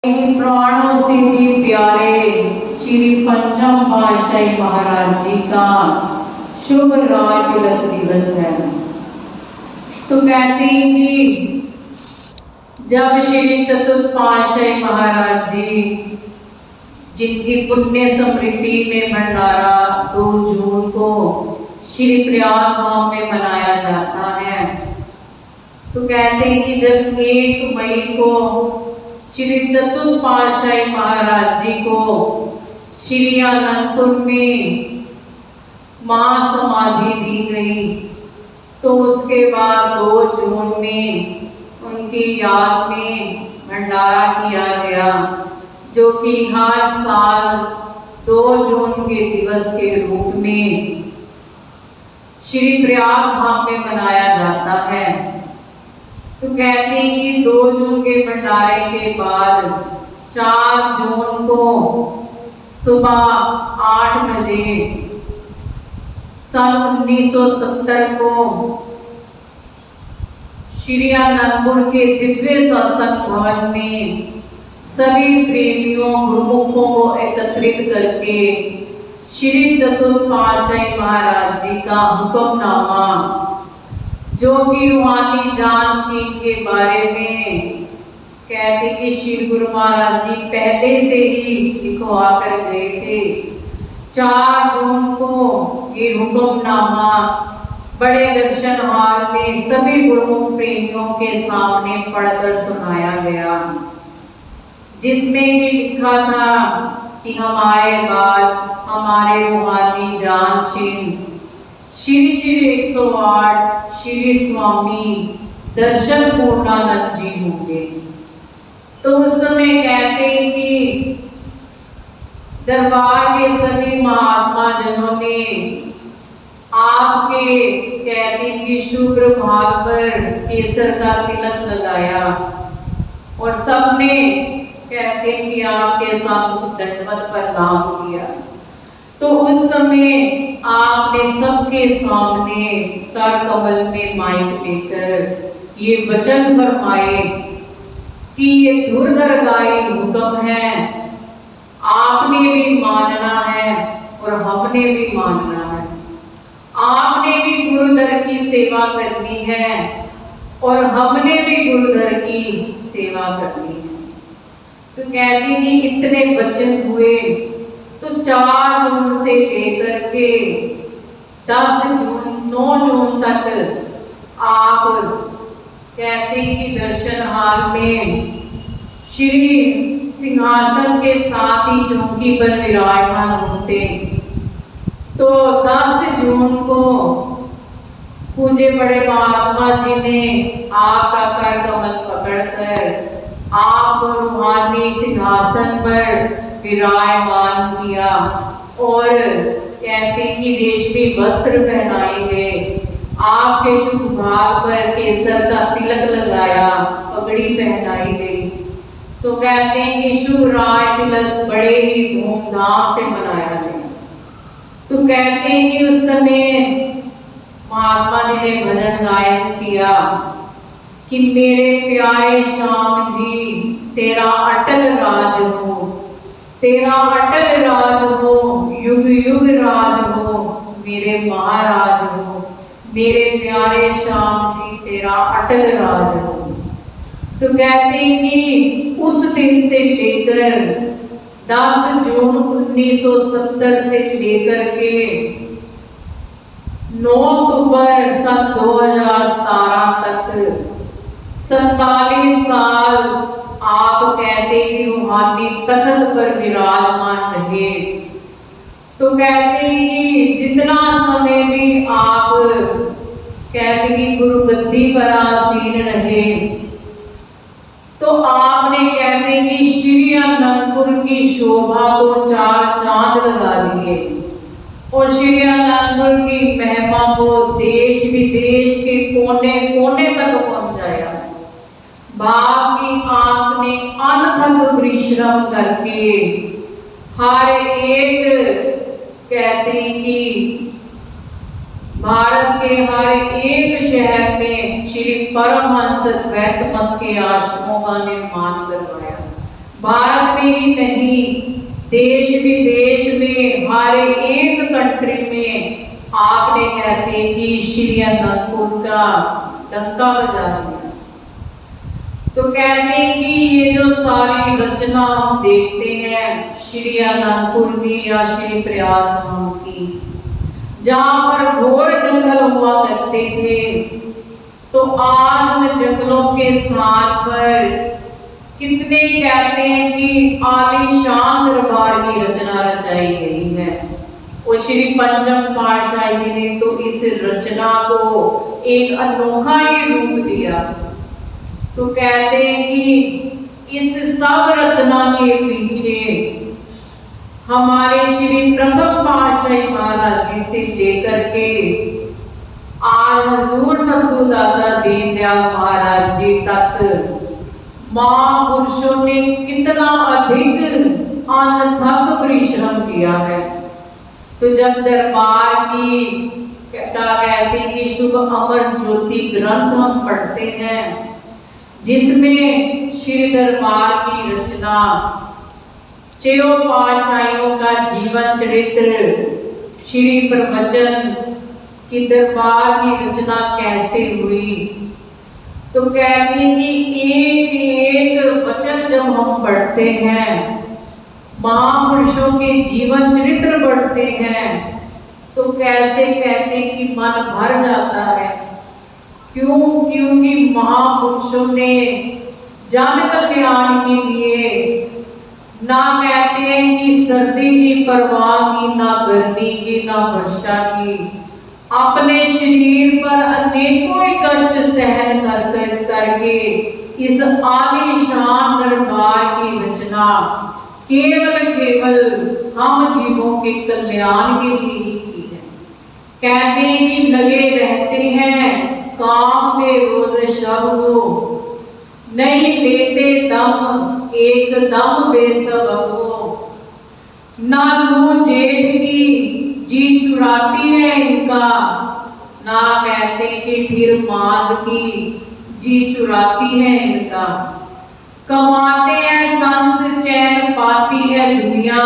प्राणों से भी प्यारे श्री पंचम पातशाही महाराज जी का शुभ राज तिलक दिवस है। तो कहते हैं कि जब श्री चतुर्थ पातशाही महाराज जी जिनकी पुण्य स्मृति में भंडारा 2 जून को श्री प्रयाग धाम में मनाया जाता है, तो कहते हैं कि जब 1 मई को श्री चतुर्थ पातशाही महाराज जी को श्री अनंतपुर में महासमाधि दी गई, तो उसके बाद 2 जून में उनकी याद में भंडारा किया गया, जो कि हर साल 2 जून के दिवस के रूप में श्री प्रयाग धाम में मनाया जाता है। तो कहते हैं कि 2 जून के भंडारे के बाद 4 जून को सुबह 8 बजे सन 1970 को श्री अनंतपुर के दिव्य सत्संग भवन में सभी प्रेमियों गुरुमुखों को एकत्रित करके श्री चतुर्थ पातशाही महाराज जी का हुक्मनामा, जो कि रूहानी जानशीन के बारे में कहते कि श्री गुरु महाराज जी पहले से ही लिखवा कर गए थे, 4 जून को ये हुक्मनामा बड़े दर्शन हॉल में सभी गुरुमुख प्रेमियों के सामने पढ़कर सुनाया गया, जिसमें ये लिखा था कि हमारे बाद हमारे रूहानी जानशीन श्री श्री 108 श्री स्वामी दर्शन पूर्णानंद जी होंगे। तो उस समय कहते हैं कि दरबार के सभी महात्मा जनों ने आपके कहते हैं कि शुभ्र भाग पर केसर का तिलक लगाया और सबने कहते हैं कि आपके साथ दंडवत प्रणाम किया। तो उस समय आपने सबके सामने कर कमल में माइक लेकर ये वचन फरमाए कि ये दुर्दरगाही हुक्म है, आपने भी मानना है और हमने भी मानना है। आपने भी गुरुदर की सेवा करनी है और हमने भी गुरुदर की सेवा करनी है। तो कहती हैं इतने वचन हुए, तो 4 जून से लेकर के 10 जून 9 जून तक आप कहते हैं कि दर्शन हाल में श्री सिंहासन के साथ ही चौकी पर विराजमान होते। तो 10 जून को पूज्य बड़े महात्मा जी ने आपका कर कमल पकड़कर आप रूहानी सिंहासन पर विराजमान किया और कहते कि रेशमी वस्त्र पहनाए गए, आपके शुभ भाग पर केसर का तिलक लगाया, पगड़ी पहनाई गई। तो कहते हैं कि शुभ राज तिलक बड़े ही धूमधाम से मनाया गया। तो कहते हैं कि उस समय महात्मा जी ने भजन गायन किया कि मेरे प्यारे श्याम जी तेरा अटल राज हो, तेरा अटल राज हो, युग युग राज हो, मेरे महाराज हो, मेरे प्यारे श्याम जी तेरा अटल राज हो। तो कहते हैं कि उस दिन से लेकर 10 जून 1970 से लेकर के 9 अक्टूबर सन 2017 तक 47 साल आप कहते कि रूहानी तख्त पर विराजमान रहे। तो कहते हैं कि जितना समय भी आप कहते कि गुरुगद्दी पर आसीन रहे, तो आपने कहते कि श्री अनंतपुर की शोभा को 4 चांद लगा दिए और श्री अनंतपुर की महिमा को देश विदेश के कोने कोने तक पहुंचाया। बाप की आंख ने अनथक परिश्रम करके हर एक कहते कि भारत के हर एक शहर में श्री परमहंस द्वैत मत के आश्रमों का निर्माण करवाया। भारत में ही नहीं, देश विदेश में हर एक कंट्री में आपने कहते कि श्री अनंतपुर का डंका बजा दिया। तो कहते हैं कि ये जो सारी रचना हम देखते हैं श्री अनंतपुर की या श्री प्रयाग धाम की, जहां पर घोर जंगल हुआ करते थे, तो आज उन जंगलों के स्थान पर कितने कहते हैं कि आलीशान दरबार की रचना रचाई गई है। और श्री पंचम पातशाह जी ने तो इस रचना को एक अनोखा ही रूप दिया। तो कहते हैं कि इस सब रचना के पीछे हमारे श्री प्रथम पातशाही महाराज जी से लेकर के आज हजूर सतगुरु दाता दीनदयाल महाराज जी तक महापुरुषों ने कितना अधिक अनथक परिश्रम किया है। तो जब दरबार की कहते हैं कि शुभ अमर ज्योति ग्रंथ हम पढ़ते हैं, जिसमें श्री दरबार की रचना, छयों पातशाहियों का जीवन चरित्र, श्री प्रवचन की दरबार की रचना कैसे हुई, तो कहते हैं कि एक एक वचन जब हम पढ़ते हैं, महापुरुषों के जीवन चरित्र पढ़ते हैं, तो कैसे कहते हैं कि मन भर जाता है। क्यों? क्योंकि महापुरुषों ने जन कल्याण के लिए ना कहते हैं कि सर्दी की परवाह की, ना गर्मी की, ना वर्षा की, अपने शरीर पर अनेकों ही कष्ट सहन करके इस आलीशान दरबार की रचना केवल हम जीवों के कल्याण के लिए ही की है। कहते हैं कि लगे रहते हैं काम में रोज शब हो, नहीं लेते दम एक दम बेसबब हो, ना लू जेठ की जी चुराती है इनका, ना कहते कि फिर माद की जी चुराती है इनका, कमाते हैं संत चैन पाती है दुनिया,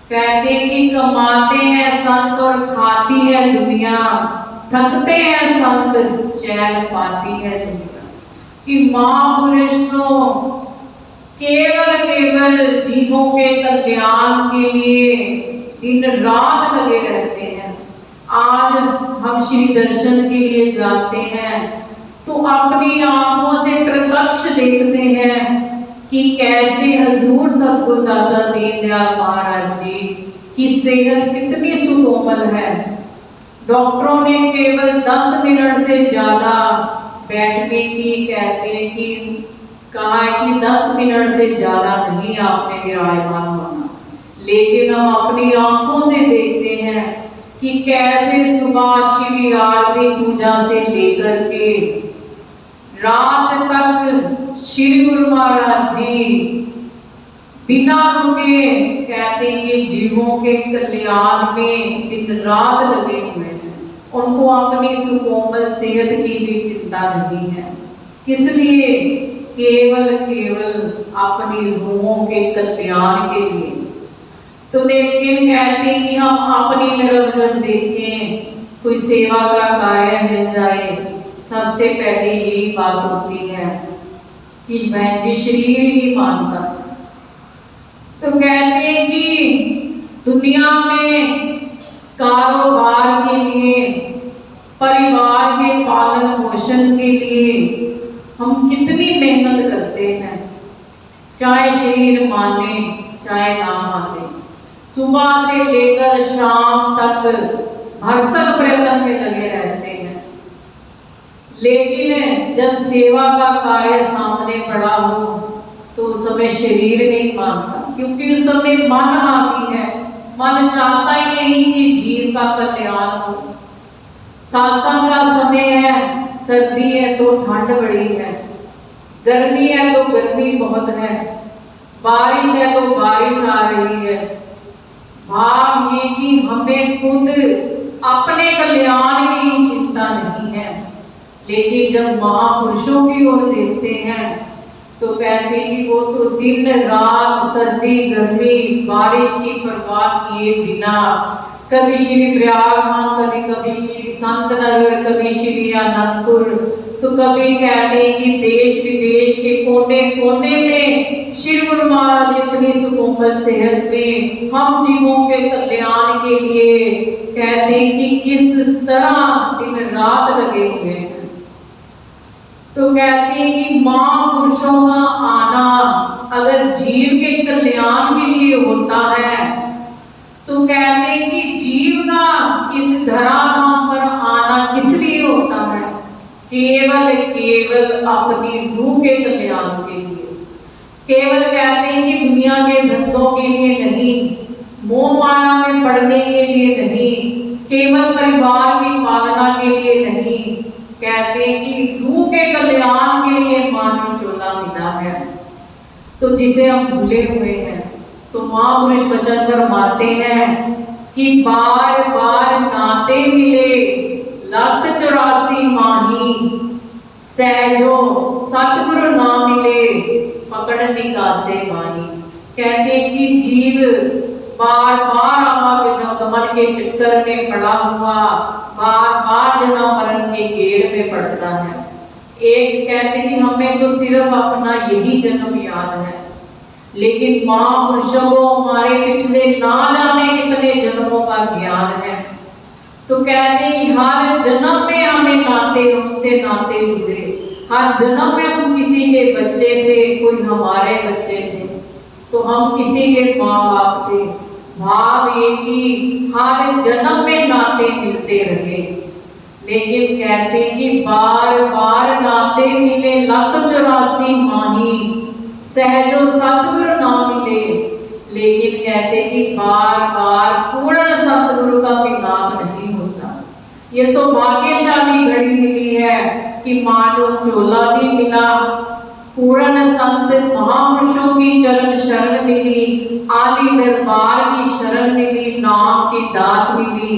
कहते कि कमाते हैं संत और खाती है दुनिया, थकते हैं संत चैन पाती है दुनिया। कि महापुरुष तो केवल जीवों के कल्याण के लिए दिन रात लगे रहते हैं। आज हम श्री दर्शन के लिए जाते हैं तो अपनी आंखों से प्रत्यक्ष देखते हैं कि कैसे हजूर सतगुरु दाता दीनदयाल महाराज जी की सेहत कितनी सुकोमल है। डॉक्टरों ने केवल 10 मिनट से ज्यादा बैठने की कहते हैं कि कहा है कि 10 मिनट से ज्यादा नहीं आपने विराजमान होना, लेकिन हम अपनी आंखों से देखते हैं कि कैसे सुबह श्री आरती पूजा से लेकर के रात तक श्री गुरु महाराज जी बिना रुके कहते हैं कि जीवों के कल्याण में दिन रात लगे हुए हैं। उनको अपनी सुकोमल सेहत की भी चिंता नहीं है, इसलिए केवल अपनी रूहों के कल्याण के लिए। तो लेकिन कहते हैं कि हम अपनी तरफ जब देखें, कोई सेवा का कार्य मिल जाए, सबसे पहले यही बात होती है कि मैं जी शरीर ही मानता। तो कहते हैं कि दुनिया में कारोबार के लिए, परिवार के पालन पोषण के लिए हम कितनी मेहनत करते हैं, चाहे शरीर माने चाहे ना माने। सुबह से लेकर शाम तक भरसक प्रयत्न में लगे रहते हैं, लेकिन जब सेवा का कार्य सामने पड़ा हो तो उस समय शरीर नहीं मानता, क्योंकि उस समय मन हावी है। मन चाहता ही नहीं कि जीव का कल्याण हो। सासंग का समय है, सर्दी है तो ठंड बड़ी है, गर्मी है तो गर्मी बहुत है, बारिश है तो बारिश आ रही है। भाव ये कि हमें खुद अपने कल्याण की चिंता नहीं है, लेकिन जब महापुरुषों की ओर देखते हैं तो कहते कि वो तो दिन रात सर्दी गर्मी बारिश की परवाह किए बिना कभी श्री प्रयाग धाम, कभी श्री संत नगर, कभी श्री आनंदपुर, तो कभी कहते हैं कि देश विदेश के कोने कोने में श्री गुरु महाराज इतनी सुकोमल सेहत में हम जीवों के कल्याण के लिए कहते हैं कि किस तरह दिन रात लगे हुए हैं। तो कहते हैं कि महापुरुषों का आना अगर जीव के कल्याण के लिए होता है, तो कहते हैं कि जीव का इस धराधाम पर आना किस लिए होता है? केवल केवल अपनी रूह के कल्याण के लिए। केवल कहते हैं कि दुनिया के धंधों के लिए नहीं, मोह माया में पड़ने के लिए नहीं, केवल परिवार की पालना के लिए नहीं, कहते हैं कि रूह के कल्याण के लिए मानव चोला मिला है, तो जिसे हम भूले हुए हैं। तो महापुरुष वचन फरमाते हैं कि बार बार नाते मिले 184 माही, सहजो सतगुरु ना मिले पकड़ निकासे माही। कहते हैं कि जीव बार बार आवागमन के चक्कर में पड़ा हुआ बार बार जन्म मरण के गेड़ में पड़ता है। एक कहते हैं कि हमें तो सिर्फ अपना यही जन्म याद है, लेकिन महापुरुषों को हमारे पिछले ना जाने कितने जन्मों का ज्ञान है। तो कहते हैं कि हर जन्म में हमें नाते, उनसे नाते जुड़े। हर जन्म में हम किसी के बच्चे थे, कोई हमारे बच्चे थे, तो हम किसी के माँ बाप थे। भाव ये कि हर जन्म में नाते मिलते रहे, लेकिन कहते हैं कि बार बार नाते मिले 184 माही, सहजो सतगुरु ना मिले। लेकिन कहते कि बार बार पूर्ण सतगुरु का मिलाप नहीं होता। ये सौभाग्यशाली घड़ी मिली है कि मानव चोला भी मिला, पूर्ण संत महापुरुषों की चरण शरण मिली, आली दरबार की शरण मिली, नाम की दात मिली।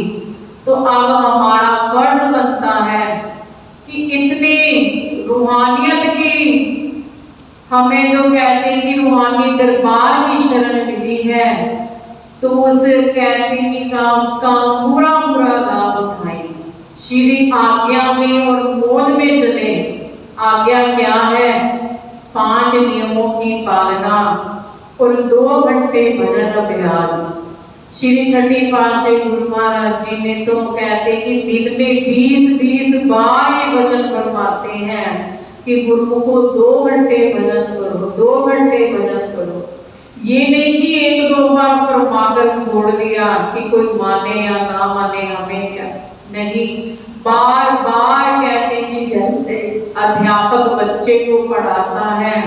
तो अब हमारा फर्ज बनता है कि इतनी रूहानियत की हमें जो कहते हैं कि रूहानी दरबार की शरण मिली है, तो उस कहते हैं कि उसका पूरा पूरा लाभ उठाएं। श्री आज्ञा में और मौज में चले। आज्ञा क्या है? 5 नियमों की पालना और 2 घंटे भजन अभ्यास। श्री छठी पातशाही गुरु महाराज जी ने तो कहते कि दिन में 20-20 बार ये वचन फरमाते हैं कि गुरु को 2 घंटे भजन करो, 2 घंटे भजन करो। ये नहीं कि 1-2 बार फरमाकर छोड़ दिया कि कोई माने या ना माने हमें क्या, नहीं, बार बार कहते कि जैसे अध्यापक बच्चे को पढ़ाता है,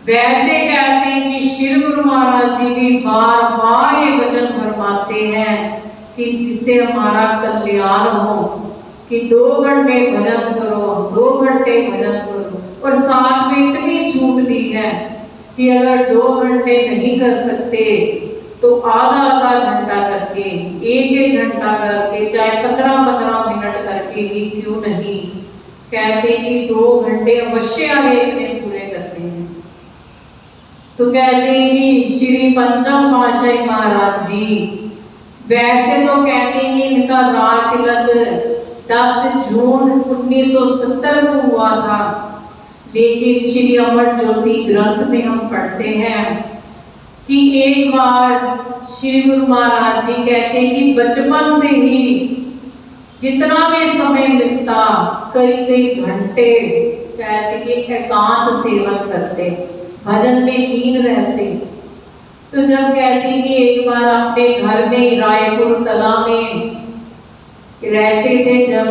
वैसे कहते हैं कि श्री गुरु महाराज जी भी बार बार ये वचन फरमाते हैं कि जिससे हमारा कल्याण हो, कि 2 घंटे भजन करो, 2 घंटे भजन करो। और साथ में इतनी छूट दी है कि अगर 2 घंटे नहीं कर सकते तो आधा घंटा करके, 1 घंटा करके, चाहे 15-15 मिनट करके ही क्यों नहीं, कहते कि 2 घंटे अवश्य हरेक दिन पूरे करते हैं। तो कहते हैं कि श्री पंचम पातशाही महाराज जी वैसे तो कहते हैं कि इनका राज तिलक 10 जून 1970 को हुआ था, लेकिन श्री अमर ज्योति ग्रंथ में हम पढ़ते हैं कि एक बार श्री गुरु महाराज जी कहते हैं कि बचपन से ही जितना भी समय मिलता, कई घंटे कहते कि एकांत सेवन करते, भजन में लीन रहते। तो जब कहते कि एक बार अपने घर में रायपुर कला में रहते थे जब,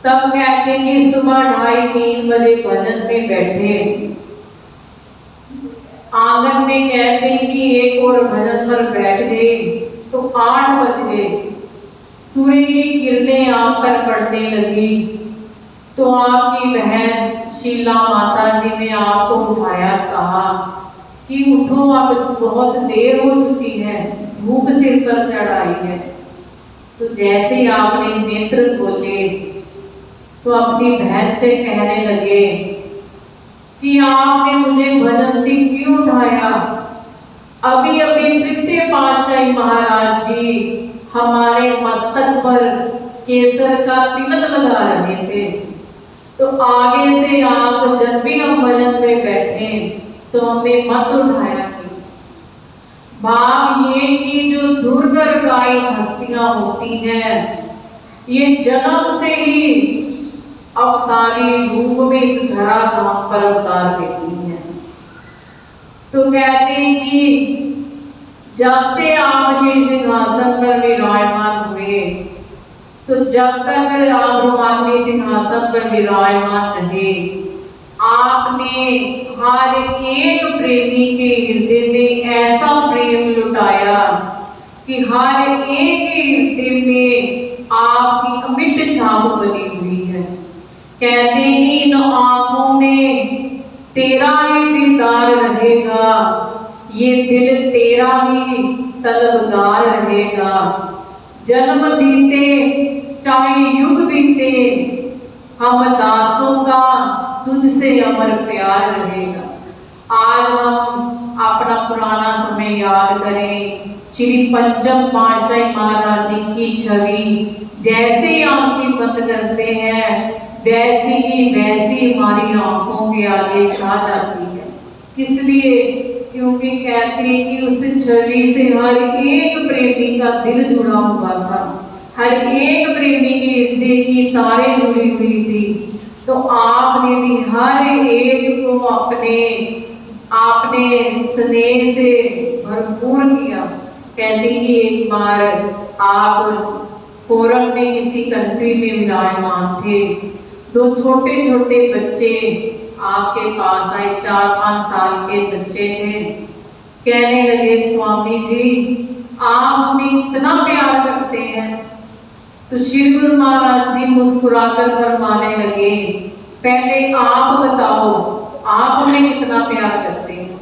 तब कहते कि सुबह 2:30-3 बजे भजन में बैठे, आंगन में कहते कि एक और भजन पर बैठ गए तो 8 बज गए। सूर्य की किरणें आप पर पड़ने लगी, तो आपकी बहन शीला माता जी ने आपको उठाया, कहा कि उठो, अब बहुत देर हो चुकी है, धूप सिर पर चढ़ाई है। तो जैसे ही आपने नेत्र खोले तो अपनी बहन से कहने लगे कि आपने मुझे भजन से क्यों उठाया। अभी अभी तृतीय पातशाही महाराज जी हमारे मस्तक पर केसर का तिलक लगा रहे थे, तो आगे से आप जब भी हम भजन में बैठे तो हमें मत उठाया। भाव ये कि जो दुर्दर्गाई हस्तियां होती हैं, ये जन्म से ही अवतारी रूप में इस धरा धाम पर अवतार देती हैं। तो कहते हैं कि जब से आप श्री सिंहासन पर विराजमान हुए, तो जब तक आप रोमानी सिंहासन पर विराजमान रहे, आपने हर एक प्रेमी के हृदय में ऐसा प्रेम लुटाया कि हर एक के हृदय में आपकी अमिट छाप बनी हुई है। कहते हैं इन आंखों में तेरा ही दीदार रहेगा, ये दिल तेरा ही तलबगार रहेगा। जन्म बीते चाहे युग बीते, हम दासों का तुझसे अमर प्यार रहेगा। आज हम अपना पुराना समय याद करें, श्री पंचम पातशाही महाराज जी की छवि जैसे ही आंखें बंद करते हैं, वैसी हमारी आंखों के आगे छा जाती है। इसलिए क्योंकि कहते हैं कि उस छवि से हर एक प्रेमी का दिल जुड़ा हुआ था, हर एक प्रेमी के हृदय की तारें जुड़ी हुई थी। तो आपने भी हर एक को आपने स्नेह से भरपूर किया। कहते कि एक बार आप फोरम में किसी कंट्री में विराजमान थे, दो छोटे छोटे बच्चे आपके पास आए, 4-5 साल के बच्चे थे। कहने लगे स्वामी जी आप हमें इतना प्यार करते हैं। तो श्री गुरु महाराज जी मुस्कुराकर फरमाने लगे, पहले आप बताओ आप हमें कितना प्यार करते हैं।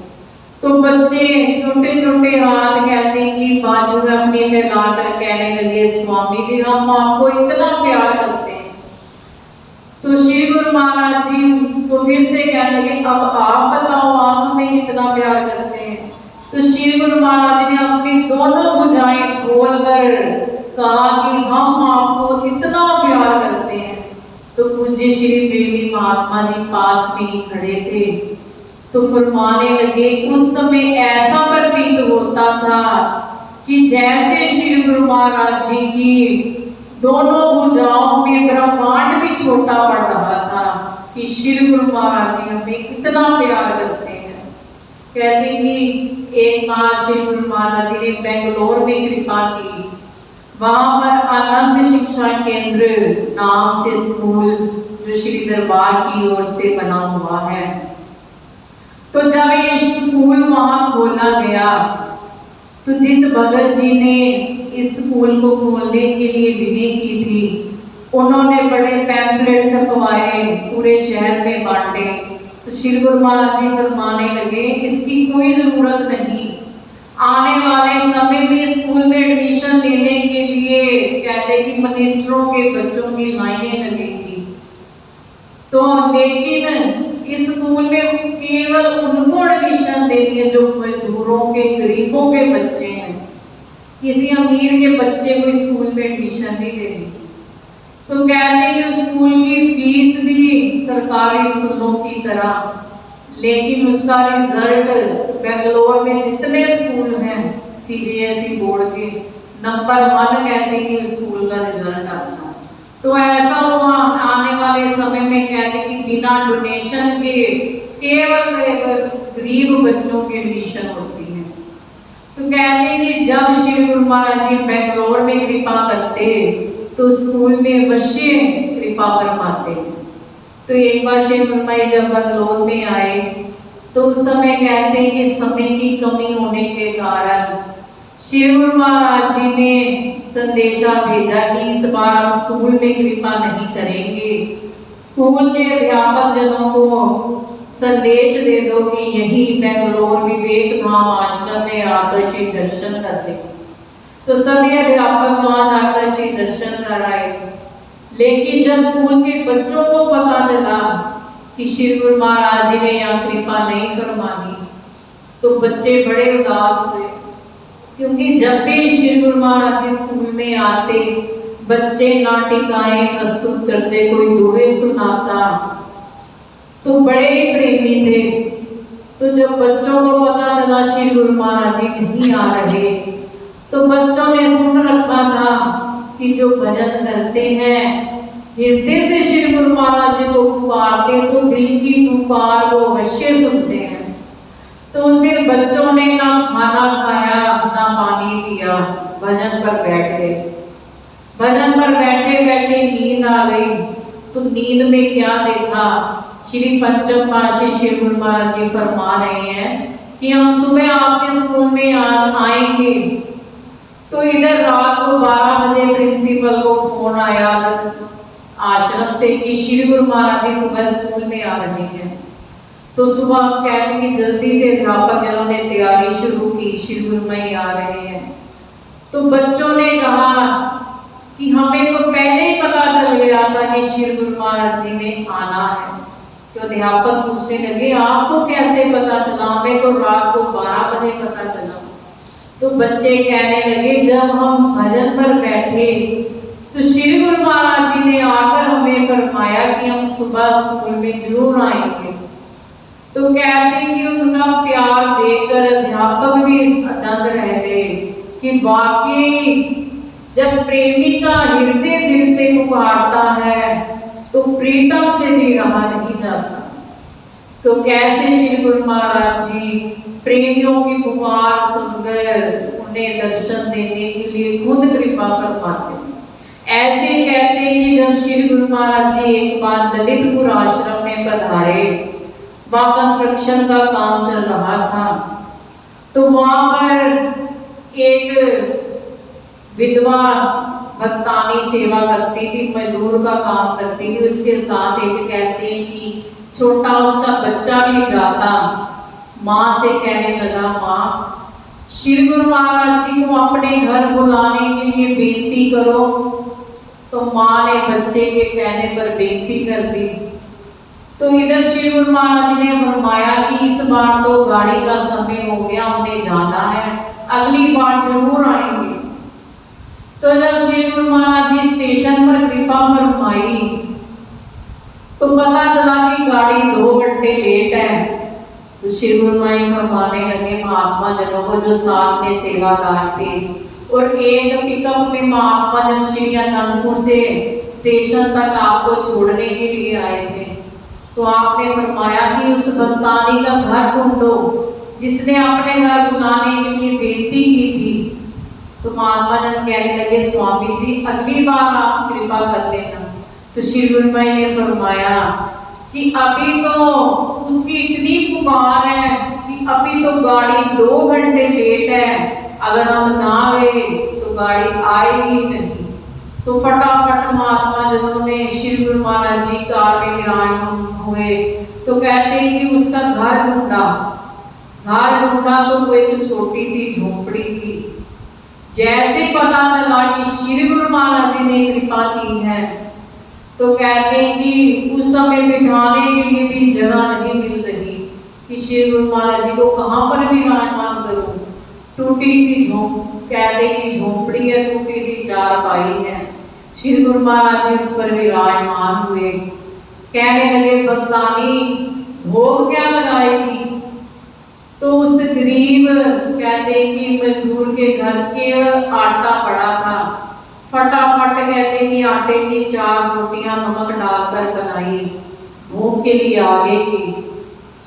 तो बच्चे छोटे छोटे हाथ कहते कि बाजू में अपनी फैलाकर कहने लगे स्वामी जी हम आपको इतना प्यार करते हैं। तो श्री गुरु महाराज जी को फिर से कहने लगे अब आप बताओ आप हमें कितना प्यार करते हैं। तो श्री गुरु महाराज जी ने अपनी दोनों भुजाएं खोलकर कहा कि हम आपको इतना प्यार करते हैं। तो पूज्य श्री प्रेमी महात्मा जी पास में ही खड़े थे, तो फरमाने लगे उस समय ऐसा प्रतीत होता था कि जैसे श्री गुरु महाराज जी की दोनों भुजाओं में ब्रह्मांड भी छोटा पड़ रहा था कि श्री गुरु महाराज जी हमें इतना प्यार करते हैं। कहते कि एक बार श्री गुरु महाराज जी ने बेंगलोर में कृपा की, वहां पर आनंद शिक्षा केंद्र नाम से स्कूल जो श्री दरबार की ओर से बना हुआ है। तो जब ये स्कूल वहां खोला गया, तो जिस भगत जी ने इस स्कूल को खोलने के लिए विधि की थी, उन्होंने बड़े पैम्फलेट छपवाए, पूरे शहर में बांटे। तो श्री गुरु महाराज जी फरमाने लगे इसकी कोई जरूरत नहीं, आने वाले समय में स्कूल में एडमिशन लेने के लिए कहते कि मिनिस्टरों के बच्चों की लाइनें लगेंगी। तो लेकिन इस स्कूल में केवल उनको एडमिशन देनी है जो मजदूरों के गरीबों के बच्चे हैं, किसी अमीर के बच्चे को स्कूल में एडमिशन नहीं देनी। तो कहते हैं कि स्कूल की फीस भी सरकारी स्कूलों की तरह, लेकिन उसका रिजल्ट बेंगलोर में जितने स्कूल हैं CBSE बोर्ड के नंबर 1 कहते हैं कि स्कूल का रिजल्ट आता है। तो ऐसा हुआ आने वाले समय में कहते कि बिना डोनेशन के केवल गरीब बच्चों की एडमिशन होती है। तो कहते हैं कि जब श्री गुरु महाराज जी बेंगलोर में कृपा करते तो स्कूल में अवश्य कृपा फरमाते। तो एक बार श्री गुरु महाराज जब बेंगलोर में आए, तो उस समय कहते हैं कि समय की कमी होने के कारण श्री गुरु महाराज जी ने संदेशा भेजा कि इस बार हम स्कूल में कृपा नहीं करेंगे, स्कूल के अध्यापक जनों को संदेश दे दो कि यही बेंगलोर विवेक धाम आश्रम में आकर श्री दर्शन करते। तो सभी अध्यापक वहां जाकर श्री दर्शन कर आए। लेकिन जब स्कूल के बच्चों को पता चला कि श्री गुरु महाराज जी ने यहाँ कृपा नहीं फरमानी, तो बच्चे बड़े उदास हुए। क्योंकि जब भी श्री गुरु महाराज जी स्कूल में आते, बच्चे नाटिकाएं प्रस्तुत करते, कोई दोहे सुनाता, तो बड़े ही प्रेमी थे। तो जब बच्चों को पता चला श्री गुरु महाराज जी नहीं आ रहे, तो बच्चों ने सुन रखा था कि जो भजन करते हैं, हृदय से श्री गुरु महाराज जी को पुकारते, तो दिल की पुकार वो अवश्य सुनते हैं। तो उस दिन बच्चों ने ना खाना खाया ना पानी पिया, भजन पर बैठ गए। भजन पर बैठे बैठे नींद आ गई। तो नींद में क्या देखा, श्री पंचम पातशाही श्री गुरु महाराज जी फरमा रहे हैं कि हम सुबह आपके स्कूल में आएंगे। तो इधर रात को 12 बजे प्रिंसिपल को फोन आया आश्रम से कि श्री गुरु महाराज जी सुबह स्कूल में आ रहे हैं। तो सुबह कहते कि जल्दी से अध्यापक जनों ने तैयारी शुरू की, श्री गुरु मई आ रहे हैं। तो बच्चों ने कहा कि हमें तो पहले ही पता चल गया था कि श्री गुरु महाराज जी ने आना है। तो अध्यापक पूछने लगे आपको कैसे पता चला, हमें तो रात को 12 बजे पता चला। तो बच्चे कहने लगे जब हम भजन पर बैठे तो श्री गुरु महाराज जी ने आकर हमें फरमाया कि हम सुबह स्कूल में जरूर आएंगे। तो कहते कि उनका प्यार देखकर अध्यापक भी दंग रह गए कि वाकई जब प्रेमी का हृदय दिल से पुकारता है तो प्रीतम से भी रहा नहीं जाता। तो कैसे श्री गुरु महाराज जी प्रेमियों की पुकार सुनकर उन्हें दर्शन देने के लिए खुद कृपा फरमाते हैं। ऐसे कहते हैं कि जब श्री गुरु महाराज जी एक बार ललितपुर आश्रम में पधारे, वहां कंस्ट्रक्शन का काम चल रहा था। तो वहां पर एक विधवा भक्तानी सेवा करती थी, मजदूर का काम करती थी। उसके साथ एक कहते हैं कि छोटा उसका बच्चा भी जाता। माँ से कहने लगा माँ श्री गुरु महाराज जी को अपने घर बुलाने के लिए बेनती करो। तो माँ ने बच्चे के कहने पर बेनती कर दी। तो इधर श्री गुरु महाराज जी ने फरमाया कि इस बार तो गाड़ी का समय हो गया, हमने जाना है, अगली बार जरूर आएंगे। तो जब श्री गुरु महाराज जी स्टेशन पर कृपा फरमाई तो पता चला कि गाड़ी 2 घंटे लेट है। तो श्री गुरु महाराज फरमाने लगे महात्मा जनों को जो साथ में सेवादार थे, और एक पिकअप में महात्मा जन श्री अनंतपुर से स्टेशन तक आपको छोड़ने के लिए आए थे। तो आपने फरमाया कि उस भक्तानी का घर ढूंढो जिसने अपने घर बुलाने के लिए बेनती की थी। तो महात्मा जन कहने लगे स्वामी जी अगली बार आप कृपा कर देना। तो श्री गुरु महाराज ने फरमाया कि अभी तो उसकी इतनी पुकार है कि अभी तो गाड़ी 2 घंटे लेट है, अगर हम ना गए तो गाड़ी आएगी नहीं। तो फटाफट महात्मा जनों ने श्री गुरु महाराज जी कार में विराजमान हुए। तो कहते हैं कि उसका घर ढूंढा तो वो एक छोटी सी झोपड़ी थी। जैसे पता चला कि श्री गुरु महाराज जी ने कृपा की है, तो कहते हैं कि उस समय बिठाने के लिए भी जगह नहीं मिल रही कि श्री गुरु महाराज जी को कहाँ पर विराजमान करूं। टूटी सी कहते कि झोपड़ी है, टूटी सी चारपाई है। श्री गुरु महाराज जी उस पर विराजमान हुए। कहने लगे भक्तानी भोग क्या लगाएगी। तो उस गरीब कहते कि मजदूर के घर के आटा पड़ा था, फटाफट कहते कि आटे की 4 रोटियां नमक डालकर बनाई, भोग के लिए आगे की।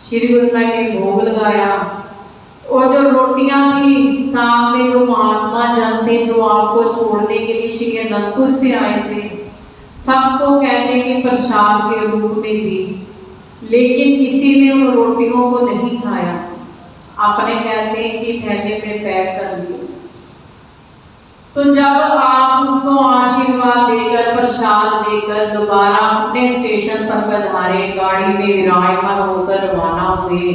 श्री गुरु महाराज ने भोग लगाया। और जो रोटियां थी सामने जो महात्मा जन थे जो आपको छोड़ने के लिए श्री अनंतपुर से आए थे, सबको कहते कि प्रसाद के रूप में दी, लेकिन किसी ने उन रोटियों को नहीं खाया, अपने कहते कि थैले में पैक कर दिए। तो जब आप उसको आशीर्वाद देकर प्रसाद देकर दोबारा अपने स्टेशन पर पधारे, गाड़ी में विराजमान होकर रवाना हुए,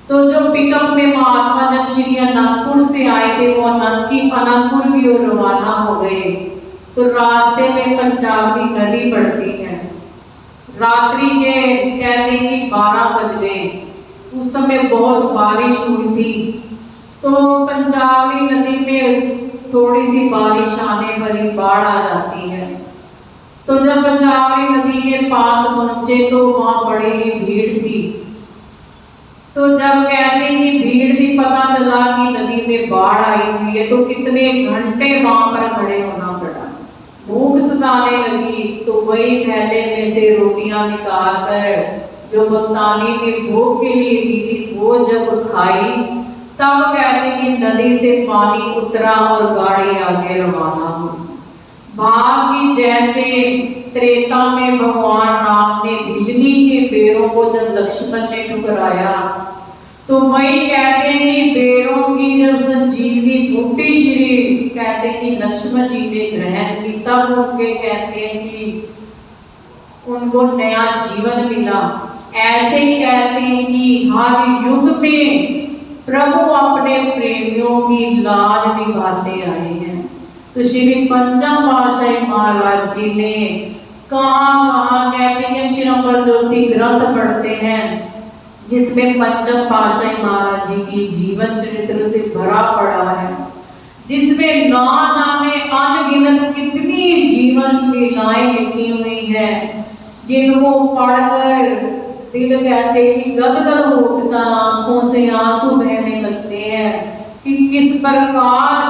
तो जो पिकअप में महात्मा जन श्री अनंतपुर से आए थे वो अनंतपुर की ओर रवाना हो गए। तो रास्ते में पंचावली नदी पड़ती है। रात्रि के कहते हैं कि 12 बज गए, उस समय बहुत बारिश हुई थी। तो पंचावली नदी में थोड़ी सी बारिश आने पर ही बाढ़ आ जाती है। तो जब पंचावली नदी के पास पहुंचे तो वहां बड़ी ही भीड़ थी। तो जब कहते हैं कि भीड़ थी, पता चला कि नदी में बाढ़ आई हुई है, तो कितने घंटे वहां पर खड़े होना पड़ा। भूख सताने लगी तो वही थैले में से रोटियां निकाल कर जो भक्तानी ने भोग के लिए दी थी वो जब खाई, तब कहते कि नदी से पानी उतरा और गाड़ी आगे रवाना हुई। भाव की जैसे त्रेता में भगवान राम ने बिजली के पेड़ों को जब लक्ष्मण ने ठुकराया, तो वही कहते हैं कि पेड़ों की जब संजीवनी बूटी श्री कहते हैं कि लक्ष्मण जी ने ग्रहण की, तब उनके कहते हैं कि उनको नया जीवन मिला। ऐसे ही कहते हैं कि हर युग में प्रभु अपने प्रेमियों की लाज निभाते आए हैं। तो श्री पंचम पातशाही महाराज जी ने कहाँ कहते हैं, श्री अमर ज्योति ग्रंथ पढ़ते हैं जिसमें पंचम पातशाही महाराज जी की जीवन चरित्र से भरा पड़ा है, जिसमें ना जाने अनगिनत कितनी जीवन लीलाएं लिखी हुई है, जिनको पढ़कर दिल कहते कि गदगद हो उठता, आंखों से आंसू बहने लगते हैं कि किस प्रकार